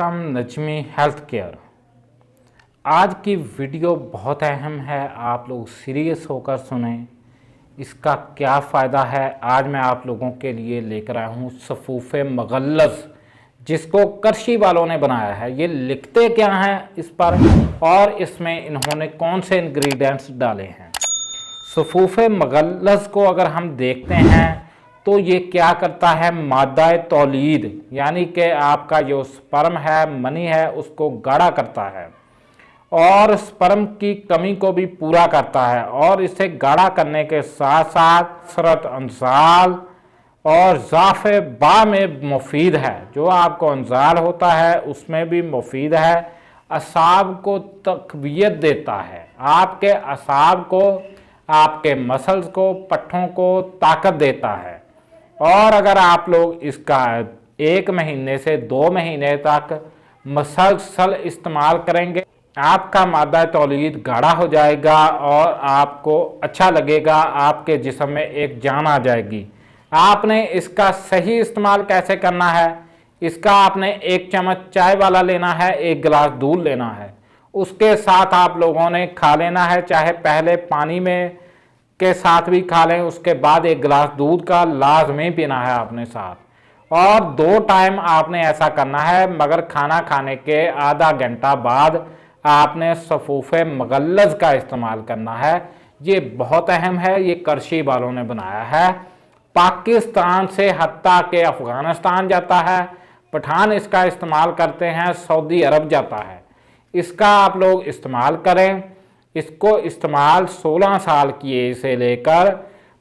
कम Najmi health care. आज की video बहुत अहम है, आप लोग सीरियस होकर सुने। इसका क्या फ़ायदा है आज मैं आप लोगों के लिए लेकर आया हूँ सफ़ूफ़े मगल्लज़, जिसको करशी वालों ने बनाया है। ये लिखते क्या हैं इस पर और इसमें इन्होंने कौन से इंग्रेडिएंट्स डाले हैं। सफ़ूफ़े मगल्लज़ को अगर हम देखते हैं तो ये क्या करता है, मादा तौलीद यानी कि आपका जो स्पर्म है, मनी है, उसको गाढ़ा करता है और स्पर्म की कमी को भी पूरा करता है। और इसे गाढ़ा करने के साथ साथ कसरत अंजाल और ज़ाफ़े बा में मुफीद है। जो आपको अंजाल होता है उसमें भी मुफीद है। असाब को तक़वियत देता है, आपके असाब को, आपके मसल्स को, पट्ठों को ताकत देता है। और अगर आप लोग इसका 1 महीने से 2 महीने तक मसलसल इस्तेमाल करेंगे, आपका मादा तौलीद गाढ़ा हो जाएगा और आपको अच्छा लगेगा, आपके जिस्म में एक जान आ जाएगी। आपने इसका सही इस्तेमाल कैसे करना है, इसका आपने 1 चम्मच चाय वाला लेना है, 1 गिलास दूध लेना है, उसके साथ आप लोगों ने खा लेना है, चाहे पहले पानी में के साथ भी खा लें, उसके बाद 1 गिलास दूध का लाजमी पीना है आपने साथ। और 2 टाइम आपने ऐसा करना है, मगर खाना खाने के आधा घंटा बाद आपने सफ़ूफ़े मगल्लज़ का इस्तेमाल करना है। ये बहुत अहम है, ये करशी वालों ने बनाया है। पाकिस्तान से हत्ता के अफ़गानिस्तान जाता है, पठान इसका इस्तेमाल करते हैं, सऊदी अरब जाता है। इसका आप लोग इस्तेमाल करें। इसको इस्तेमाल 16 साल की एज से लेकर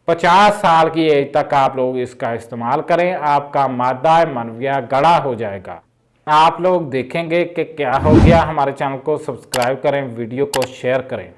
50 साल की एज तक आप लोग इसका इस्तेमाल करें, आपका मादा मनविया गाढ़ा हो जाएगा। आप लोग देखेंगे कि क्या हो गया। हमारे चैनल को सब्सक्राइब करें, वीडियो को शेयर करें।